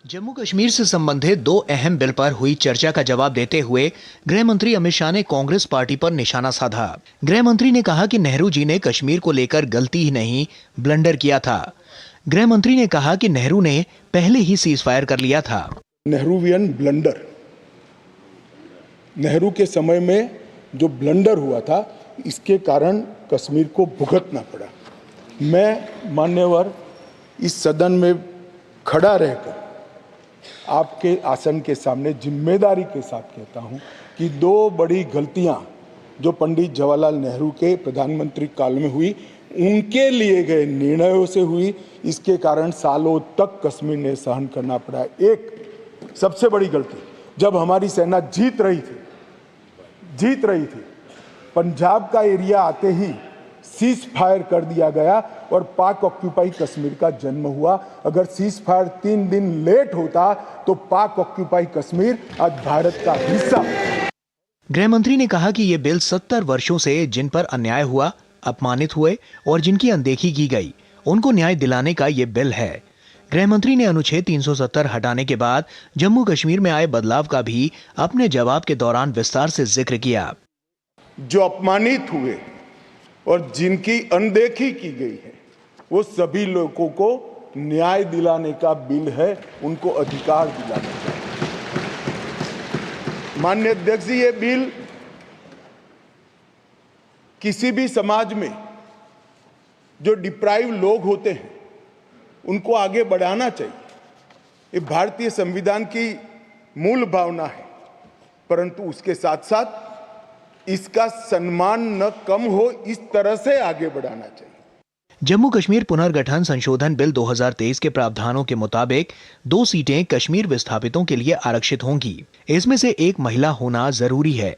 जम्मू कश्मीर से संबंधित दो अहम बिल पर हुई चर्चा का जवाब देते हुए गृह मंत्री अमित शाह ने कांग्रेस पार्टी पर निशाना साधा। गृह मंत्री ने कहा कि नेहरू जी ने कश्मीर को लेकर गलती ही नहीं ब्लंडर किया था। गृह मंत्री ने कहा कि नेहरू ने पहले ही सीज फायर कर लिया था। नेहरूवियन ब्लंडर, नेहरू के समय में जो ब्लंडर हुआ था, इसके कारण कश्मीर को भुगतना पड़ा। मैं मान्यवर इस सदन में खड़ा रहकर आपके आसन के सामने जिम्मेदारी के साथ कहता हूं कि दो बड़ी गलतियां जो पंडित जवाहरलाल नेहरू के प्रधानमंत्री काल में हुई, उनके लिए गए निर्णयों से हुई। इसके कारण सालों तक कश्मीर ने सहन करना पड़ा। एक सबसे बड़ी गलती, जब हमारी सेना जीत रही थी, पंजाब का एरिया आते ही सीज फायर कर दिया गया और पाक ऑक्यूपाई कश्मीर का जन्म हुआ। अगर सीज फायर 3 दिन लेट होता तो पाक ऑक्यूपाई कश्मीर आज भारत का हिस्सा। गृह मंत्री ने कहा कि ये बिल 70 वर्षों से जिन पर अन्याय हुआ, अपमानित हुए और जिनकी अनदेखी की गई, उनको न्याय दिलाने का ये बिल है। गृह मंत्री ने अनुच्छेद 370 हटाने के बाद जम्मू कश्मीर में आए बदलाव का भी अपने जवाब के दौरान विस्तार से जिक्र किया। जो अपमानित हुए और जिनकी अनदेखी की गई है, वो सभी लोगों को न्याय दिलाने का बिल है, उनको अधिकार दिलाने का। माननीय अध्यक्ष जी, ये बिल किसी भी समाज में जो डिप्राइव लोग होते हैं उनको आगे बढ़ाना चाहिए। ये भारतीय संविधान की मूल भावना है, परंतु उसके साथ साथ इसका सम्मान न कम हो, इस तरह से आगे बढ़ाना चाहिए। जम्मू कश्मीर पुनर्गठन संशोधन बिल 2023 के प्रावधानों के मुताबिक 2 सीटें कश्मीर विस्थापितों के लिए आरक्षित होंगी। इसमें से एक महिला होना जरूरी है।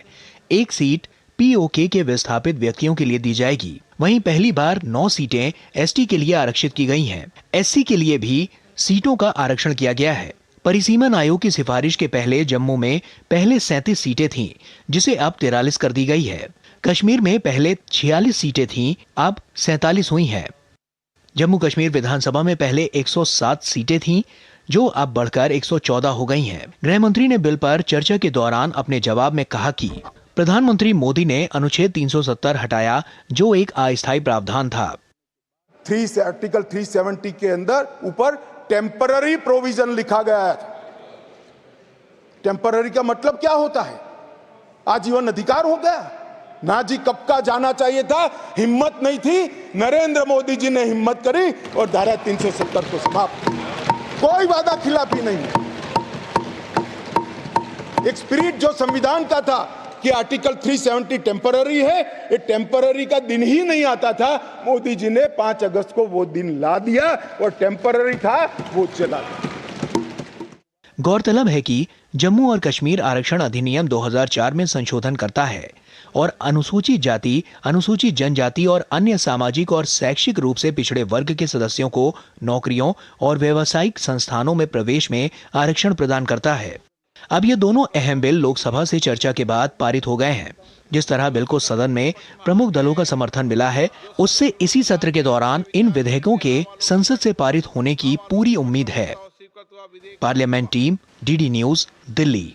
एक सीट पीओके के विस्थापित व्यक्तियों के लिए दी जाएगी। वहीं पहली बार 9 सीटें एसटी के लिए आरक्षित की गई हैं। एससी के लिए भी सीटों का आरक्षण किया गया है। परिसीमन आयोग की सिफारिश के पहले जम्मू में पहले 37 सीटें थीं, जिसे अब 43 कर दी गई है। कश्मीर में पहले 46 सीटें थीं, अब 47 हुई हैं। जम्मू कश्मीर विधानसभा में पहले 107 सीटें थीं, जो अब बढ़कर 114 हो गई हैं। गृह मंत्री ने बिल पर चर्चा के दौरान अपने जवाब में कहा कि प्रधानमंत्री मोदी ने अनुच्छेद 370 हटाया, जो एक अस्थायी प्रावधान था। आर्टिकल 370 के अंदर ऊपर टेम्पररी प्रोविजन लिखा गया है। टेम्पररी का मतलब क्या होता है? आजीवन अधिकार हो गया ना जी। कब का जाना चाहिए था, हिम्मत नहीं थी। नरेंद्र मोदी जी ने हिम्मत करी और धारा 370 को समाप्त किया। कोई वादा खिलाफी नहीं। एक स्पिरिट जो संविधान का था कि आर्टिकल 370 टेम्पररी है, ये टेम्पररी का दिन ही नहीं आता था। मोदी जी ने 5 अगस्त को वो दिन ला दिया और टेम्पररी था वो चला गया। गौरतलब है कि जम्मू और कश्मीर आरक्षण अधिनियम 2004 में संशोधन करता है और अनुसूचित जाति, अनुसूचित जनजाति और अन्य सामाजिक और शैक्षिक रूप से पिछड़े वर्ग के सदस्यों को नौकरियों और व्यावसायिक संस्थानों में प्रवेश में आरक्षण प्रदान करता है। अब ये दोनों अहम बिल लोकसभा से चर्चा के बाद पारित हो गए हैं। जिस तरह बिल को सदन में प्रमुख दलों का समर्थन मिला है, उससे इसी सत्र के दौरान इन विधेयकों के संसद से पारित होने की पूरी उम्मीद है। Parliament team, DD news, Delhi.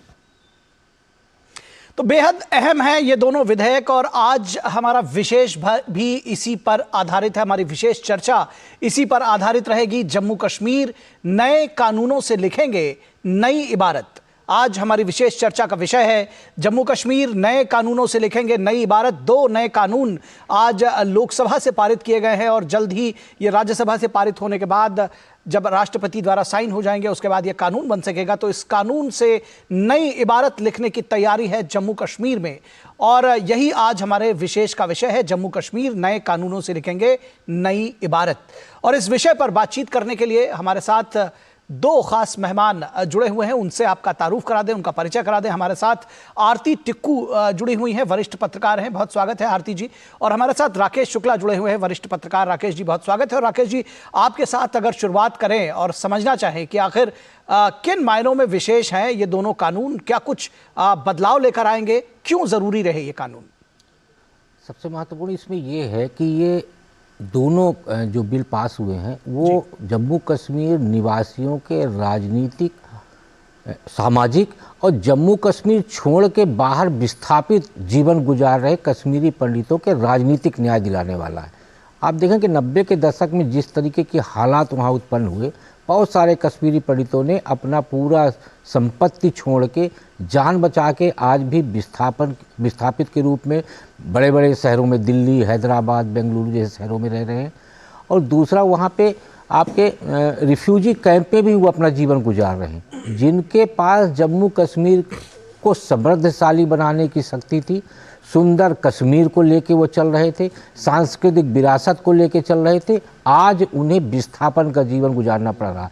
तो बेहद अहम है ये दोनों विधेयक और आज हमारा विशेष भी इसी पर आधारित है। हमारी विशेष चर्चा इसी पर आधारित रहेगी। जम्मू कश्मीर नए कानूनों से लिखेंगे नई इबारत। आज हमारी विशेष चर्चा का विषय है जम्मू कश्मीर नए कानूनों से लिखेंगे नई इबारत। 2 नए कानून आज लोकसभा से पारित किए गए हैं और जल्द ही ये राज्यसभा से पारित होने के बाद जब राष्ट्रपति द्वारा साइन हो जाएंगे, उसके बाद ये कानून बन सकेगा। तो इस कानून से नई इबारत लिखने की तैयारी है जम्मू कश्मीर में और यही आज हमारे विशेष का विषय है। जम्मू कश्मीर नए कानूनों से लिखेंगे नई इबारत। और इस विषय पर बातचीत करने के लिए हमारे साथ 2 खास मेहमान जुड़े हुए हैं। उनसे आपका तारुफ करा दें, उनका परिचय करा दें। हमारे साथ आरती टिक्कू जुड़ी हुई हैं, वरिष्ठ पत्रकार हैं। बहुत स्वागत है आरती जी। और हमारे साथ राकेश शुक्ला जुड़े हुए हैं, वरिष्ठ पत्रकार। राकेश जी, बहुत स्वागत है। और राकेश जी, आपके साथ अगर शुरुआत करें और समझना चाहें कि आखिर किन मायनों में विशेष हैं ये दोनों कानून, क्या कुछ बदलाव लेकर आएंगे, क्यों जरूरी रहे ये कानून? सबसे महत्वपूर्ण इसमें ये है कि ये दोनों जो बिल पास हुए हैं वो जम्मू कश्मीर निवासियों के राजनीतिक सामाजिक और जम्मू कश्मीर छोड़ के बाहर विस्थापित जीवन गुजार रहे कश्मीरी पंडितों के राजनीतिक न्याय दिलाने वाला है। आप देखें कि 90 के दशक में जिस तरीके के हालात वहाँ उत्पन्न हुए, बहुत सारे कश्मीरी पंडितों ने अपना पूरा संपत्ति छोड़ के जान बचा के आज भी विस्थापित के रूप में बड़े बड़े शहरों में, दिल्ली, हैदराबाद, बेंगलुरु जैसे शहरों में रह रहे हैं। और दूसरा, वहाँ पे आपके रिफ्यूजी कैंप में भी वो अपना जीवन गुजार रहे हैं। जिनके पास जम्मू कश्मीर को समृद्धशाली बनाने की शक्ति थी, सुंदर कश्मीर को लेके वो चल रहे थे, सांस्कृतिक विरासत को लेके चल रहे थे, आज उन्हें विस्थापन का जीवन गुजारना पड़ रहा।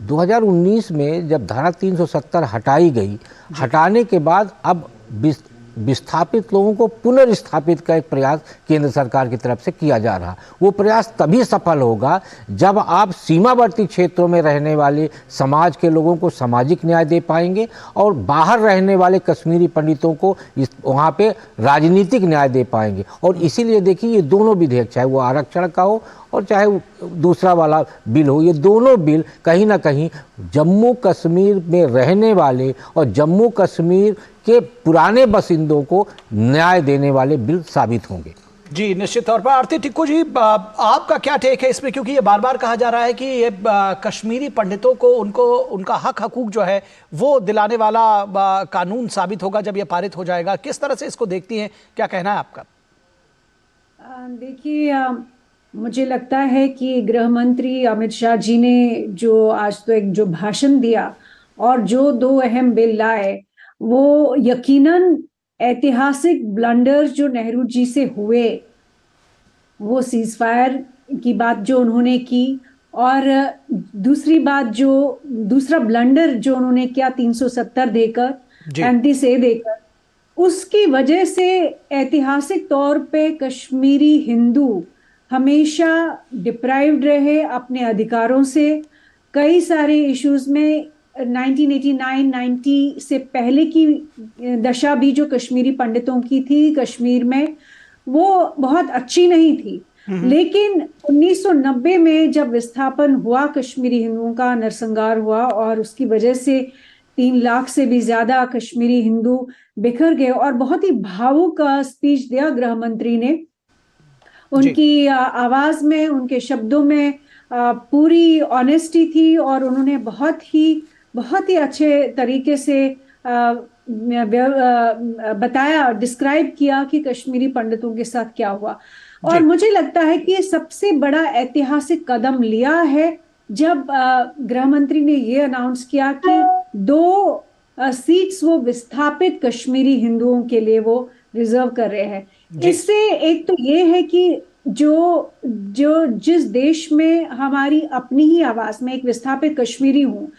2019 में जब धारा 370 हटाई गई, हटाने के बाद अब विस्थापित लोगों को पुनर्स्थापित का एक प्रयास केंद्र सरकार की तरफ से किया जा रहा। वो प्रयास तभी सफल होगा जब आप सीमावर्ती क्षेत्रों में रहने वाले समाज के लोगों को सामाजिक न्याय दे पाएंगे और बाहर रहने वाले कश्मीरी पंडितों को वहाँ पे राजनीतिक न्याय दे पाएंगे। और इसीलिए देखिए, ये दोनों विधेयक, चाहे वो आरक्षण का हो और चाहे दूसरा वाला बिल हो, ये दोनों बिल कहीं ना कहीं जम्मू कश्मीर में रहने वाले और जम्मू कश्मीर के पुराने बासिंदों को न्याय देने वाले बिल साबित होंगे। जी, निश्चित तौर पर। आरती टिक्कू जी, आपका क्या टेक है इसमें, क्योंकि ये बार बार कहा जा रहा है कि ये कश्मीरी पंडितों को उनका हक हकूक जो है वो दिलाने वाला कानून साबित होगा जब ये पारित हो जाएगा। किस तरह से इसको देखती हैं, क्या कहना है आपका? देखिए, मुझे लगता है कि गृह मंत्री अमित शाह जी ने जो आज तो एक जो भाषण दिया और जो दो अहम बिल लाए, वो यकीनन ऐतिहासिक ब्लंडर्स जो नेहरू जी से हुए, वो सीजफायर की बात जो उन्होंने की, और दूसरी बात जो दूसरा ब्लंडर जो उन्होंने किया 370 देकर, 35A देकर, उसकी वजह से ऐतिहासिक तौर पे कश्मीरी हिंदू हमेशा डिप्राइव्ड रहे अपने अधिकारों से। कई सारे इश्यूज में 1989-90 से पहले की दशा भी जो कश्मीरी पंडितों की थी कश्मीर में, वो बहुत अच्छी नहीं थी। लेकिन 1990 में जब विस्थापन हुआ कश्मीरी हिंदुओं का, नरसंहार हुआ, और उसकी वजह से 3 लाख से भी ज्यादा कश्मीरी हिंदू बिखर गए। और बहुत ही भावुक स्पीच दिया गृह मंत्री ने। उनकी आवाज में, उनके शब्दों में पूरी ऑनेस्टी थी और उन्होंने बहुत ही अच्छे तरीके से बताया, डिस्क्राइब किया कि कश्मीरी पंडितों के साथ क्या हुआ। और मुझे लगता है कि ये सबसे बड़ा ऐतिहासिक कदम लिया है जब गृह मंत्री ने ये अनाउंस किया कि 2 सीट्स वो विस्थापित कश्मीरी हिंदुओं के लिए वो रिजर्व कर रहे हैं। इससे एक तो ये है कि जो जिस देश में हमारी अपनी ही आवाज, मैं एक विस्थापित कश्मीरी हूँ,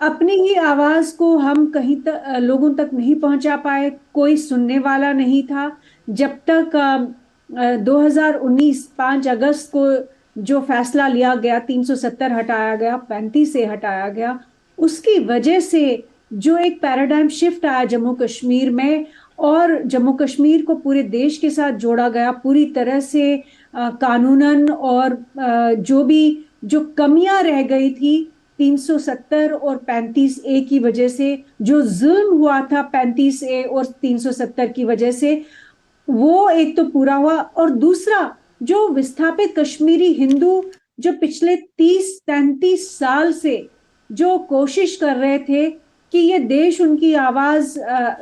अपनी ही आवाज को हम कहीं लोगों तक नहीं पहुंचा पाए, कोई सुनने वाला नहीं था। जब तक 2019 5 अगस्त को जो फैसला लिया गया, 370 हटाया गया, 35A हटाया गया, उसकी वजह से जो एक पैराडाइम शिफ्ट आया जम्मू कश्मीर में, और जम्मू कश्मीर को पूरे देश के साथ जोड़ा गया पूरी तरह से कानूनन, और जो कमियां रह गई थी 370 और 35A की वजह से, जो जुल्म हुआ था 35A और 370 की वजह से, वो एक तो पूरा हुआ। और दूसरा, जो विस्थापित कश्मीरी हिंदू जो पिछले 30-33 साल से जो कोशिश कर रहे थे कि ये देश उनकी आवाज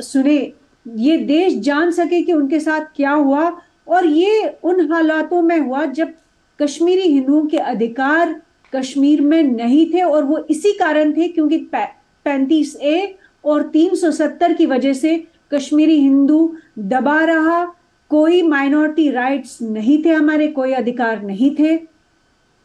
सुने, ये देश जान सके कि उनके साथ क्या हुआ, और ये उन हालातों में हुआ जब कश्मीरी हिंदुओं के अधिकार कश्मीर में नहीं थे, और वो इसी कारण थे क्योंकि 35A और 370 की वजह से कश्मीरी हिंदू दबा रहा, कोई माइनॉरिटी राइट्स नहीं थे, हमारे कोई अधिकार नहीं थे।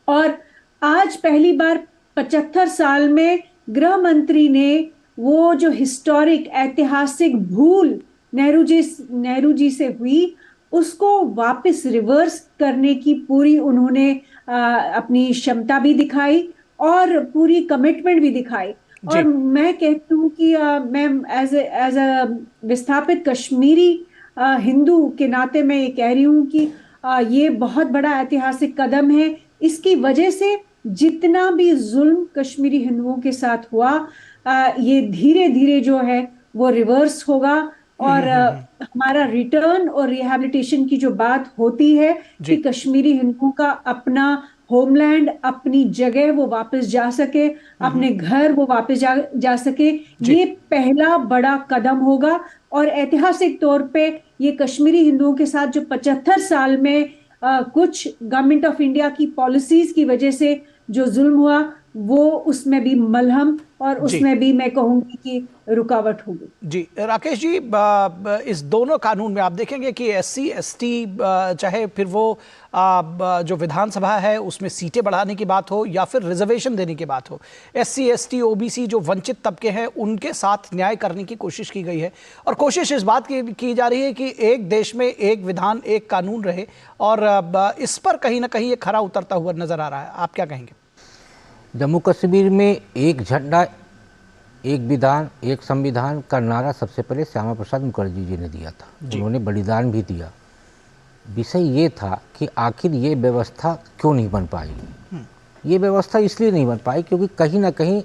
और आज पहली बार 75 साल में गृह मंत्री ने वो जो हिस्टोरिक, ऐतिहासिक भूल नेहरू जी से हुई, उसको वापस रिवर्स करने की पूरी उन्होंने अपनी क्षमता भी दिखाई और पूरी कमिटमेंट भी दिखाई। और मैं कहती हूँ कि मैं एज अ विस्थापित कश्मीरी हिंदू के नाते मैं ये कह रही हूँ कि ये बहुत बड़ा ऐतिहासिक कदम है। इसकी वजह से जितना भी जुल्म कश्मीरी हिंदुओं के साथ हुआ, ये धीरे धीरे जो है वो रिवर्स होगा। और हमारा रिटर्न और रिहैबिलिटेशन की जो बात होती है कि कश्मीरी हिंदुओं का अपना होमलैंड, अपनी जगह वो वापस जा सके, अपने घर वो वापस जा सके, ये पहला बड़ा कदम होगा। और ऐतिहासिक तौर पे ये कश्मीरी हिंदुओं के साथ जो 75 साल में कुछ गवर्नमेंट ऑफ इंडिया की पॉलिसीज की वजह से जो जुल्म हुआ, वो उसमें भी मलहम और उसमें भी मैं कहूंगी कि रुकावट होगी। जी राकेश जी, इस दोनों कानून में आप देखेंगे कि SC ST, चाहे फिर वो जो विधानसभा है उसमें सीटें बढ़ाने की बात हो या फिर रिजर्वेशन देने की बात हो, SC ST OBC जो वंचित तबके हैं उनके साथ न्याय करने की कोशिश की गई है। और कोशिश इस बात की जा रही है कि एक देश में एक विधान एक कानून रहे, और इस पर कहीं ना कहीं ये खरा उतरता हुआ नजर आ रहा है। आप क्या कहेंगे? जम्मू कश्मीर में एक झंडा एक विधान एक संविधान का नारा सबसे पहले श्यामा प्रसाद मुखर्जी जी ने दिया था, उन्होंने बलिदान भी दिया। विषय ये था कि आखिर ये व्यवस्था क्यों नहीं बन पाई। ये व्यवस्था इसलिए नहीं बन पाई क्योंकि कहीं ना कहीं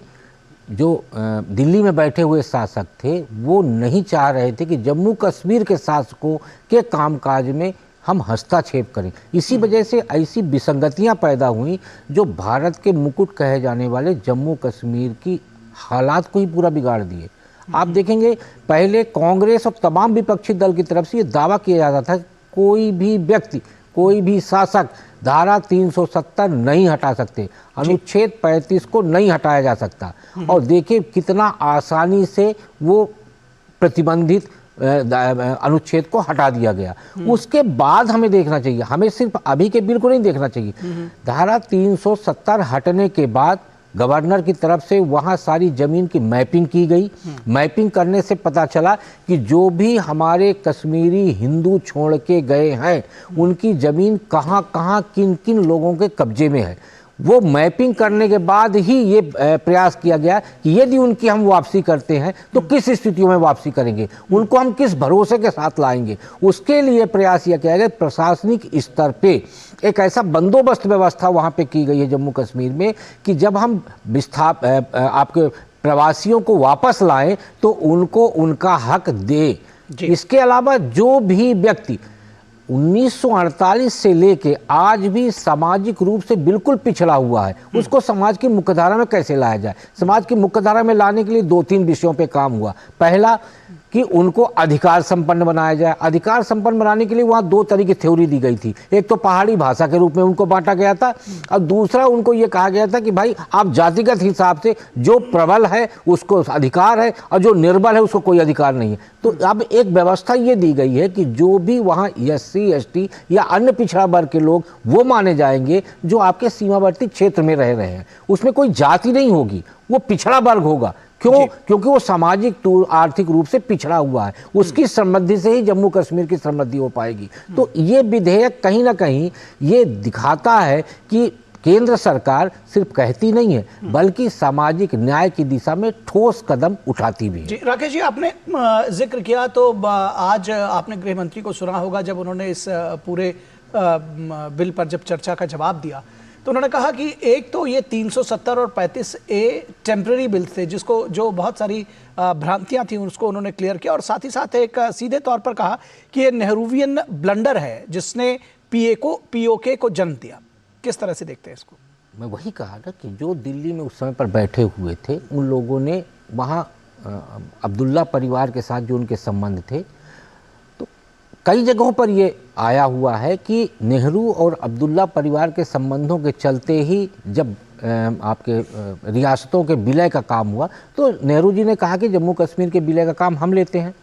जो दिल्ली में बैठे हुए शासक थे वो नहीं चाह रहे थे कि जम्मू कश्मीर के शासकों के कामकाज में हम हस्तक्षेप करें। इसी वजह से ऐसी विसंगतियां पैदा हुई जो भारत के मुकुट कहे जाने वाले जम्मू कश्मीर की हालात को ही पूरा बिगाड़ दिए। आप देखेंगे पहले कांग्रेस और तमाम विपक्षी दल की तरफ से ये दावा किया जाता था कोई भी व्यक्ति, कोई भी शासक धारा 370 नहीं हटा सकते, अनुच्छेद 35 को नहीं हटाया जा सकता। और देखिए कितना आसानी से वो प्रतिबंधित अनुच्छेद को हटा दिया गया। उसके बाद हमें देखना चाहिए, हमें सिर्फ अभी के बिल को नहीं देखना चाहिए। धारा 370 हटने के बाद गवर्नर की तरफ से वहां सारी जमीन की मैपिंग की गई। मैपिंग करने से पता चला कि जो भी हमारे कश्मीरी हिंदू छोड़ के गए हैं उनकी जमीन कहां कहां किन किन लोगों के कब्जे में है। वो मैपिंग करने के बाद ही ये प्रयास किया गया कि यदि उनकी हम वापसी करते हैं तो किस स्थितियों में वापसी करेंगे, उनको हम किस भरोसे के साथ लाएंगे। उसके लिए प्रयास यह किया गया प्रशासनिक स्तर पे एक ऐसा बंदोबस्त व्यवस्था वहाँ पे की गई है जम्मू कश्मीर में कि जब हम आपके प्रवासियों को वापस लाएं तो उनको उनका हक दे। इसके अलावा जो भी व्यक्ति 1948 से लेके आज भी सामाजिक रूप से बिल्कुल पिछड़ा हुआ है उसको समाज की मुख्यधारा में कैसे लाया जाए। समाज की मुख्यधारा में लाने के लिए 2-3 विषयों पे काम हुआ। पहला कि उनको अधिकार संपन्न बनाया जाए। अधिकार संपन्न बनाने के लिए वहाँ 2 तरह की थ्योरी दी गई थी। एक तो पहाड़ी भाषा के रूप में उनको बांटा गया था और दूसरा उनको ये कहा गया था कि भाई आप जातिगत हिसाब से जो प्रबल है उसको अधिकार है और जो निर्बल है उसको कोई अधिकार नहीं है। तो अब एक व्यवस्था ये दी गई है कि जो भी वहाँ SC ST या अन्य पिछड़ा वर्ग के लोग वो माने जाएंगे जो आपके सीमावर्ती क्षेत्र में रह रहे हैं। उसमें कोई जाति नहीं होगी, वो पिछड़ा वर्ग होगा। क्यों? क्योंकि वो सामाजिक आर्थिक रूप से पिछड़ा हुआ है। उसकी समृद्धि से ही जम्मू कश्मीर की समृद्धि हो पाएगी। तो ये विधेयक कहीं ना कहीं ये दिखाता है कि केंद्र सरकार सिर्फ कहती नहीं है बल्कि सामाजिक न्याय की दिशा में ठोस कदम उठाती भी है। जी राकेश जी, आपने जिक्र किया तो आज आपने गृह मंत्री को सुना होगा जब उन्होंने इस पूरे बिल पर जब चर्चा का जवाब दिया तो उन्होंने कहा कि एक तो ये 370 और 35A टेम्पररी बिल थे जिसको जो बहुत सारी भ्रांतियां थी उसको उन्होंने क्लियर किया, और साथ ही साथ एक सीधे तौर पर कहा कि ये नेहरूवियन ब्लंडर है जिसने POK को जन्म दिया। किस तरह से देखते हैं इसको? मैं वही कहा ना कि जो दिल्ली में उस समय पर बैठे हुए थे उन लोगों ने वहाँ अब्दुल्ला परिवार के साथ जो उनके संबंध थे तो कई जगहों पर ये आया हुआ है कि नेहरू और अब्दुल्ला परिवार के संबंधों के चलते ही जब आपके रियासतों के विलय का काम हुआ तो नेहरू जी ने कहा कि जम्मू कश्मीर के विलय का काम हम लेते हैं।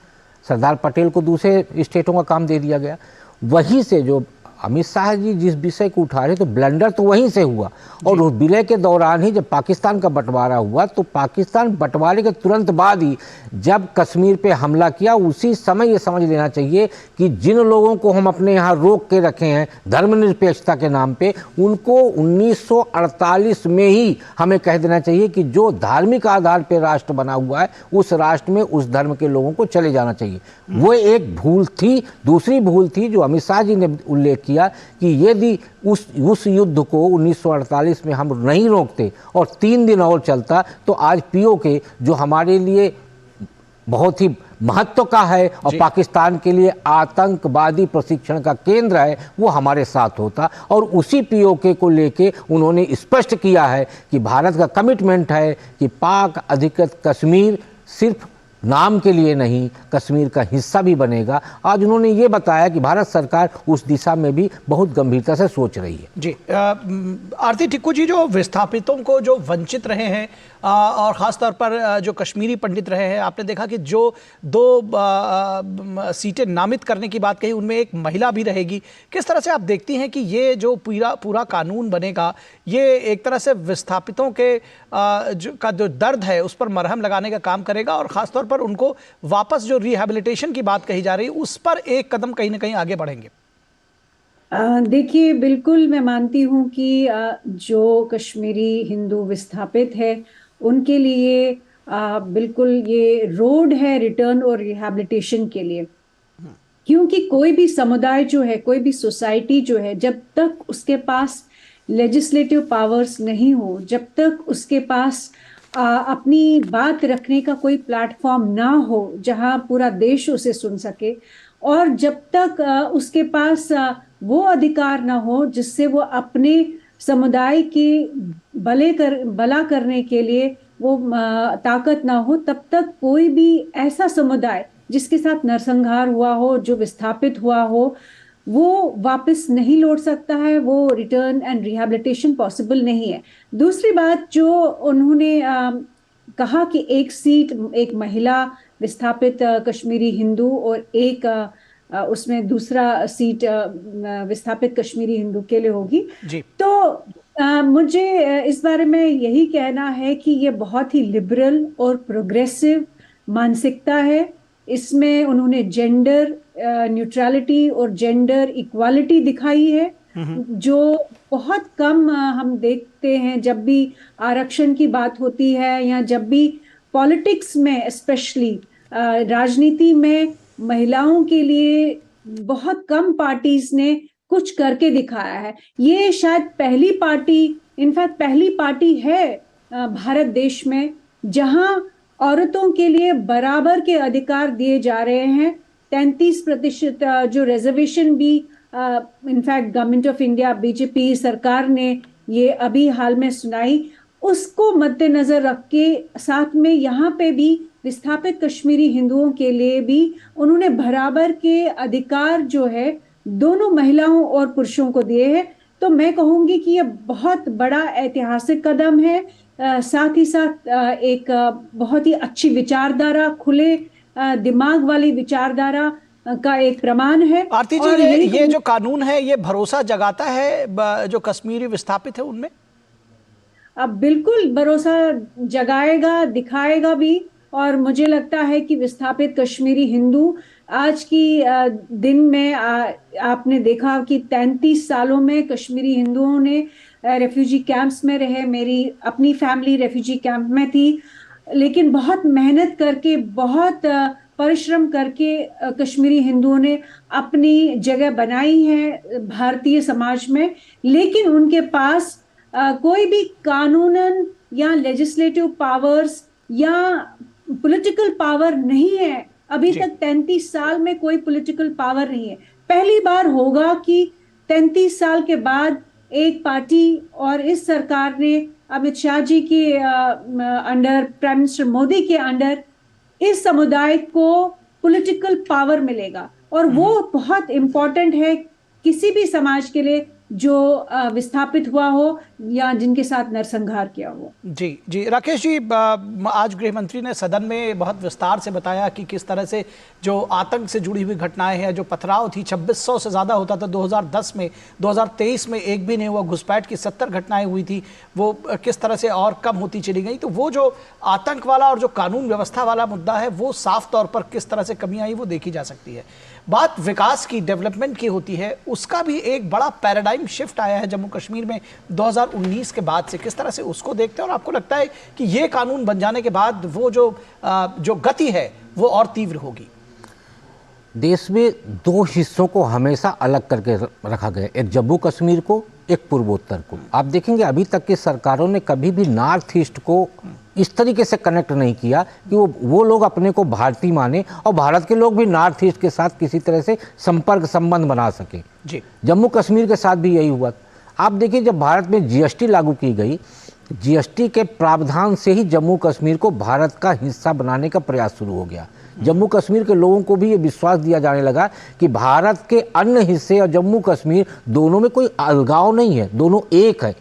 सरदार पटेल को दूसरे स्टेटों का काम दे दिया गया। वहीं से जो अमित शाह जी जिस विषय को उठा रहे तो ब्लंडर तो वहीं से हुआ। और उस विलय के दौरान ही जब पाकिस्तान का बंटवारा हुआ तो पाकिस्तान बंटवारे के तुरंत बाद ही जब कश्मीर पे हमला किया उसी समय ये समझ लेना चाहिए कि जिन लोगों को हम अपने यहाँ रोक के रखे हैं धर्मनिरपेक्षता के नाम पे उनको 1948 में ही हमें कह देना चाहिए कि जो धार्मिक आधार पर राष्ट्र बना हुआ है उस राष्ट्र में उस धर्म के लोगों को चले जाना चाहिए। वो एक भूल थी। दूसरी भूल थी जो अमित शाह जी ने उल्लेख किया कि यदि उस युद्ध को 1948 में हम नहीं रोकते और 3 दिन और चलता तो आज पीओके जो हमारे लिए बहुत ही महत्व का है और पाकिस्तान के लिए आतंकवादी प्रशिक्षण का केंद्र है, वो हमारे साथ होता। और उसी पीओके को लेके उन्होंने स्पष्ट किया है कि भारत का कमिटमेंट है कि पाक अधिकृत कश्मीर सिर्फ नाम के लिए नहीं, कश्मीर का हिस्सा भी बनेगा। आज उन्होंने ये बताया कि भारत सरकार उस दिशा में भी बहुत गंभीरता से सोच रही है। जी, आरती टिक्कू जी, जो विस्थापितों को जो वंचित रहे हैं और ख़ास तौर पर जो कश्मीरी पंडित रहे हैं, आपने देखा कि जो 2 सीटें नामित करने की बात कही, उनमें एक महिला भी रहेगी। किस तरह से आप देखती हैं कि ये जो पूरा कानून बनेगा, ये एक तरह से विस्थापितों के जो दर्द है उस पर मरहम लगाने का काम करेगा और ख़ास तौर पर उनको वापस जो रिहैबिलिटेशन की बात कही जा रही है उस पर एक कदम कहीं ना कहीं आगे बढ़ेंगे? देखिए, बिल्कुल मैं मानती हूँ कि जो कश्मीरी हिंदू विस्थापित है उनके लिए बिल्कुल ये रोड है रिटर्न और रिहैबिलिटेशन के लिए। क्योंकि कोई भी समुदाय जो है, कोई भी सोसाइटी जो है, जब तक उसके पास लेजिस्लेटिव पावर्स नहीं हो, जब तक उसके पास अपनी बात रखने का कोई प्लेटफॉर्म ना हो जहां पूरा देश उसे सुन सके, और जब तक उसके पास वो अधिकार ना हो जिससे वो अपने समुदाय की भला करने के लिए वो ताकत ना हो, तब तक कोई भी ऐसा समुदाय जिसके साथ नरसंहार हुआ हो, जो विस्थापित हुआ हो, वो वापस नहीं लौट सकता है। वो रिटर्न एंड रिहैबिलिटेशन पॉसिबल नहीं है। दूसरी बात जो उन्होंने कहा कि एक सीट एक महिला विस्थापित कश्मीरी हिंदू और एक उसमें दूसरा सीट विस्थापित कश्मीरी हिंदू के लिए होगी जी। तो मुझे इस बारे में यही कहना है कि ये बहुत ही लिबरल और प्रोग्रेसिव मानसिकता है। इसमें उन्होंने जेंडर न्यूट्रलिटी और जेंडर इक्वालिटी दिखाई है, जो बहुत कम हम देखते हैं जब भी आरक्षण की बात होती है या जब भी पॉलिटिक्स में, स्पेशली राजनीति में महिलाओं के लिए बहुत कम पार्टीज ने कुछ करके दिखाया है। ये शायद पहली पार्टी, इनफैक्ट पहली पार्टी है भारत देश में जहां औरतों के लिए बराबर के अधिकार दिए जा रहे हैं। 33% जो रिजर्वेशन भी in fact government of India, BJP सरकार ने ये अभी हाल में सुनाई, उसको मद्देनजर रख के साथ में यहाँ पे भी विस्थापित कश्मीरी हिंदुओं के लिए भी उन्होंने बराबर के अधिकार जो है दोनों महिलाओं और पुरुषों को दिए हैं। तो मैं कहूंगी कि ये बहुत बड़ा ऐतिहासिक कदम है। साथ ही साथ एक बहुत ही अच्छी विचारधारा, खुले दिमाग वाली विचारधारा का एक प्रमाण है। आरती जी, ये जो कानून है ये भरोसा जगाता है जो कश्मीरी विस्थापित है उनमें? अब बिल्कुल भरोसा जगाएगा, दिखाएगा भी। और मुझे लगता है कि विस्थापित कश्मीरी हिंदू आज की दिन में आपने देखा कि 33 सालों में कश्मीरी हिंदुओं ने रेफ्यूजी कैंप्स में रहे। मेरी अपनी फैमिली रेफ्यूजी कैंप में थी, लेकिन बहुत मेहनत करके, बहुत परिश्रम करके कश्मीरी हिंदुओं ने अपनी जगह बनाई है भारतीय समाज में। लेकिन उनके पास कोई भी कानूनन या लेजिस्लेटिव पावर्स या पॉलिटिकल पावर नहीं है। अभी तक 33 साल में कोई पॉलिटिकल पावर नहीं है। पहली बार होगा कि 33 साल के बाद एक पार्टी और इस सरकार ने अमित शाह जी के अंडर, प्राइम मिनिस्टर मोदी के अंडर, इस समुदाय को पॉलिटिकल पावर मिलेगा। और वो बहुत इंपॉर्टेंट है किसी भी समाज के लिए जो विस्थापित हुआ हो या जिनके साथ नरसंहार किया हो। जी जी, राकेश जी, आज गृह मंत्री ने सदन में बहुत विस्तार से बताया कि किस तरह से जो आतंक से जुड़ी हुई घटनाएं हैं, जो पथराव थी 2600 से ज़्यादा होता था 2010 में, 2023 में एक भी नहीं हुआ, घुसपैठ की 70 घटनाएं हुई थी, वो किस तरह से और कम होती चली गई। तो वो जो आतंक वाला और जो कानून व्यवस्था वाला मुद्दा है वो साफ तौर पर किस तरह से कमी आई वो देखी जा सकती है। बात विकास की, डेवलपमेंट की होती है, उसका भी एक बड़ा पैराडाइम शिफ्ट आया है जम्मू कश्मीर में 2019 के बाद से। किस तरह से उसको देखते हैं और आपको लगता है कि ये कानून बन जाने के बाद वो जो गति है वो और तीव्र होगी? देश में दो हिस्सों को हमेशा अलग करके रखा गया, एक जम्मू कश्मीर को, एक पूर्वोत्तर को। आप देखेंगे अभी तक की सरकारों ने कभी भी नॉर्थ ईस्ट को इस तरीके से कनेक्ट नहीं किया कि वो लोग अपने को भारतीय माने और भारत के लोग भी नॉर्थ ईस्ट के साथ किसी तरह से संपर्क संबंध बना सके। जी, जम्मू कश्मीर के साथ भी यही हुआ। आप देखिए जब भारत में जीएसटी लागू की गई, जीएसटी के प्रावधान से ही जम्मू कश्मीर को भारत का हिस्सा बनाने का प्रयास शुरू हो गया। जम्मू कश्मीर के लोगों को भी ये विश्वास दिया जाने लगा कि भारत के अन्य हिस्से और जम्मू कश्मीर दोनों में कोई अलगाव नहीं है, दोनों एक है।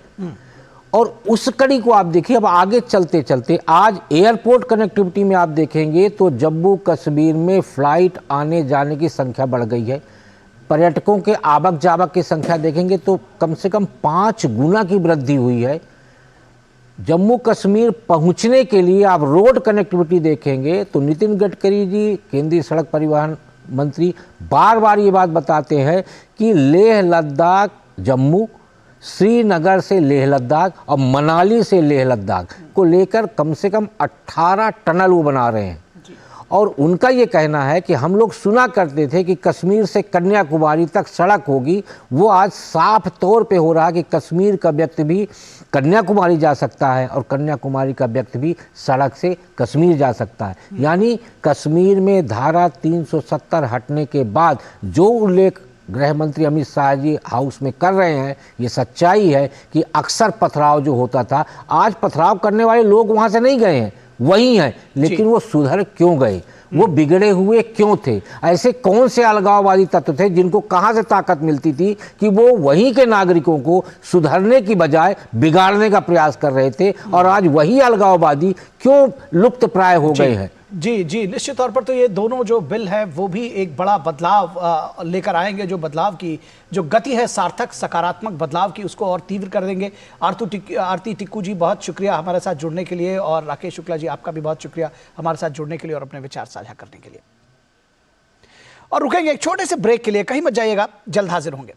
और उस कड़ी को आप देखिए, अब आगे चलते चलते आज एयरपोर्ट कनेक्टिविटी में आप देखेंगे तो जम्मू कश्मीर में फ्लाइट आने जाने की संख्या बढ़ गई है। पर्यटकों के आवक जावक की संख्या देखेंगे तो कम से कम 5 गुना की वृद्धि हुई है। जम्मू कश्मीर पहुंचने के लिए आप रोड कनेक्टिविटी देखेंगे तो नितिन गडकरी जी, केंद्रीय सड़क परिवहन मंत्री, बार बार ये बात बताते हैं कि लेह लद्दाख जम्मू, श्रीनगर से लेह लद्दाख और मनाली से लेह लद्दाख को लेकर कम से कम 18 टनल वो बना रहे हैं। और उनका ये कहना है कि हम लोग सुना करते थे कि कश्मीर से कन्याकुमारी तक सड़क होगी, वो आज साफ तौर पे हो रहा है कि कश्मीर का व्यक्ति भी कन्याकुमारी जा सकता है और कन्याकुमारी का व्यक्ति भी सड़क से कश्मीर जा सकता है। यानी कश्मीर में धारा 370 हटने के बाद जो उल्लेख गृह मंत्री अमित शाह जी हाउस में कर रहे हैं, ये सच्चाई है कि अक्सर पथराव जो होता था, आज पथराव करने वाले लोग वहाँ से नहीं गए हैं, वही हैं, लेकिन वो सुधर क्यों गए, वो बिगड़े हुए क्यों थे? ऐसे कौन से अलगाववादी तत्व थे जिनको कहाँ से ताकत मिलती थी कि वो वहीं के नागरिकों को सुधरने की बजाय बिगाड़ने का प्रयास कर रहे थे? और आज वही अलगाववादी क्यों लुप्त प्राय हो गए हैं? जी जी, निश्चित तौर पर तो ये दोनों जो बिल है वो भी एक बड़ा बदलाव लेकर आएंगे। जो बदलाव की जो गति है, सार्थक सकारात्मक बदलाव की, उसको और तीव्र कर देंगे। आरती टिक्कू जी, बहुत शुक्रिया हमारे साथ जुड़ने के लिए, और राकेश शुक्ला जी, आपका भी बहुत शुक्रिया हमारे साथ जुड़ने के लिए और अपने विचार साझा करने के लिए। और रुकेंगे एक छोटे से ब्रेक के लिए, कहीं मत जाइएगा, जल्द हाजिर होंगे।